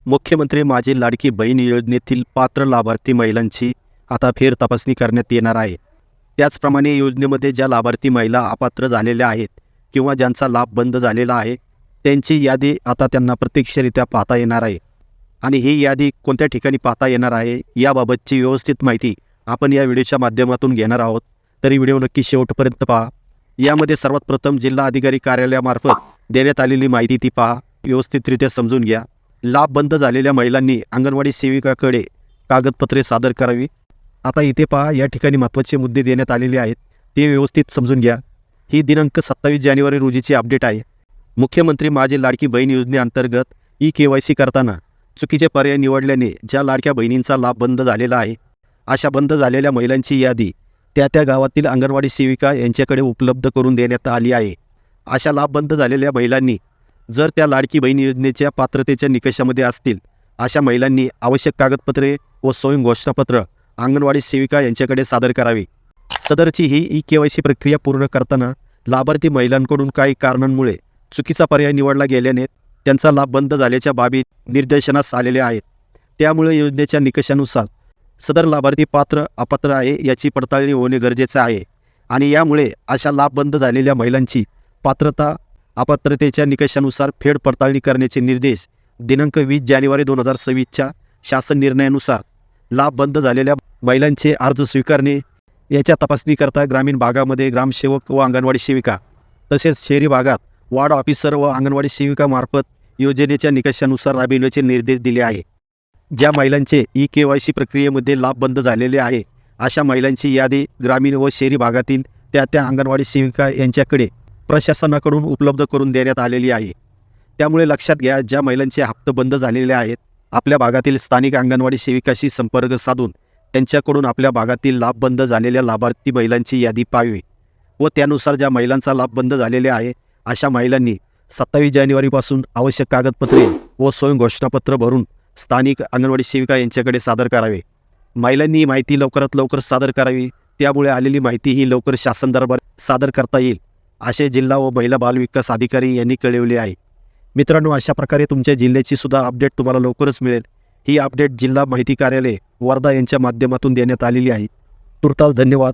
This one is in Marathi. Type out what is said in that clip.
मुख्यमंत्री माझी लाडकी बहीण योजनेतील पात्र लाभार्थी महिलांची आता फेर तपासणी करण्यात येणार आहे. त्याचप्रमाणे योजनेमध्ये ज्या लाभार्थी महिला अपात्र झालेल्या आहेत किंवा ज्यांचा लाभ बंद झालेला आहे, त्यांची यादी आता त्यांना प्रत्यक्षरित्या पाहता येणार आहे. आणि ही यादी कोणत्या ठिकाणी पाहता येणार आहे याबाबतची व्यवस्थित माहिती आपण या व्हिडिओच्या माध्यमातून घेणार आहोत. तरी व्हिडिओ नक्की शेवटपर्यंत पहा. यामध्ये सर्वात प्रथम जिल्हा अधिकारी कार्यालयामार्फत देण्यात आलेली माहिती ती पहा, व्यवस्थितरित्या समजून घ्या. लाभ बंद झालेल्या महिलांनी अंगणवाडी सेविकाकडे कागदपत्रे सादर करावी. आता इथे पहा, या ठिकाणी महत्त्वाचे मुद्दे देण्यात आलेले आहेत, ते व्यवस्थित समजून घ्या. ही दिनांक 27 जानेवारी रोजीची अपडेट आहे. मुख्यमंत्री माझी लाडकी बहीण योजनेअंतर्गत KYC करताना चुकीचे पर्याय निवडल्याने ज्या लाडक्या बहिणींचा लाभ बंद झालेला आहे, अशा बंद झालेल्या महिलांची यादी त्या गावातील अंगणवाडी सेविका यांच्याकडे उपलब्ध करून देण्यात आली आहे. अशा लाभ बंद झालेल्या महिलांनी जर त्या लाडकी बहीण योजनेच्या पात्रतेच्या निकषामध्ये असतील, अशा महिलांनी आवश्यक कागदपत्रे व स्वयं घोषणापत्र अंगणवाडी सेविका यांच्याकडे सादर करावे. सदरची ही KYC प्रक्रिया पूर्ण करताना लाभार्थी महिलांकडून काही कारणांमुळे चुकीचा पर्याय निवडला गेल्याने त्यांचा लाभ बंद झाल्याच्या बाबी निदर्शनास आलेल्या आहेत. त्यामुळे योजनेच्या निकषानुसार सदर लाभार्थी पात्र अपात्र आहे याची पडताळणी होणे गरजेचे आहे. आणि यामुळे अशा लाभ बंद झालेल्या महिलांची पात्रता अपात्रतेच्या निकषानुसार फेड पडताळणी करण्याचे निर्देश दिनांक 20 जानेवारी 2026च्या शासन निर्णयानुसार लाभ बंद झालेल्या महिलांचे अर्ज स्वीकारणे याच्या तपासणीकरता ग्रामीण भागामध्ये ग्रामसेवक व अंगणवाडी सेविका तसेच शहरी भागात वार्ड ऑफिसर व अंगणवाडी सेविकामार्फत योजनेच्या निकषानुसार राबविण्याचे निर्देश दिले आहे. ज्या महिलांचे KYC प्रक्रियेमध्ये लाभ बंद झालेले आहे, अशा महिलांची यादी ग्रामीण व शहरी भागातील त्या अंगणवाडी सेविका यांच्याकडे प्रशासनाकडून उपलब्ध करून देण्यात आलेली आहे. त्यामुळे लक्षात घ्या, ज्या महिलांचे हप्ते बंद झालेले आहेत, आपल्या भागातील स्थानिक अंगणवाडी सेविकाशी संपर्क साधून त्यांच्याकडून आपल्या भागातील लाभ बंद झालेल्या लाभार्थी महिलांची यादी पाहावी व त्यानुसार ज्या महिलांचा लाभ बंद झालेले आहे, अशा महिलांनी 27 जानेवारीपासून आवश्यक कागदपत्रे व स्वयं घोषणापत्र भरून स्थानिक अंगणवाडी सेविका यांच्याकडे सादर करावे. महिलांनी ही माहिती लवकरात लवकर सादर करावी. त्यामुळे आलेली माहिती ही लवकर शासन दरबारात सादर करता येईल, असे जिल्हा व महिला बाल विकास अधिकारी यांनी कळवले आहे. मित्रांनो, अशा प्रकारे तुमच्या जिल्ह्याची सुद्धा अपडेट तुम्हाला लवकरच मिळेल. ही अपडेट जिल्हा माहिती कार्यालय वर्धा यांच्या माध्यमातून देण्यात आलेली आहे. तुर्तास धन्यवाद.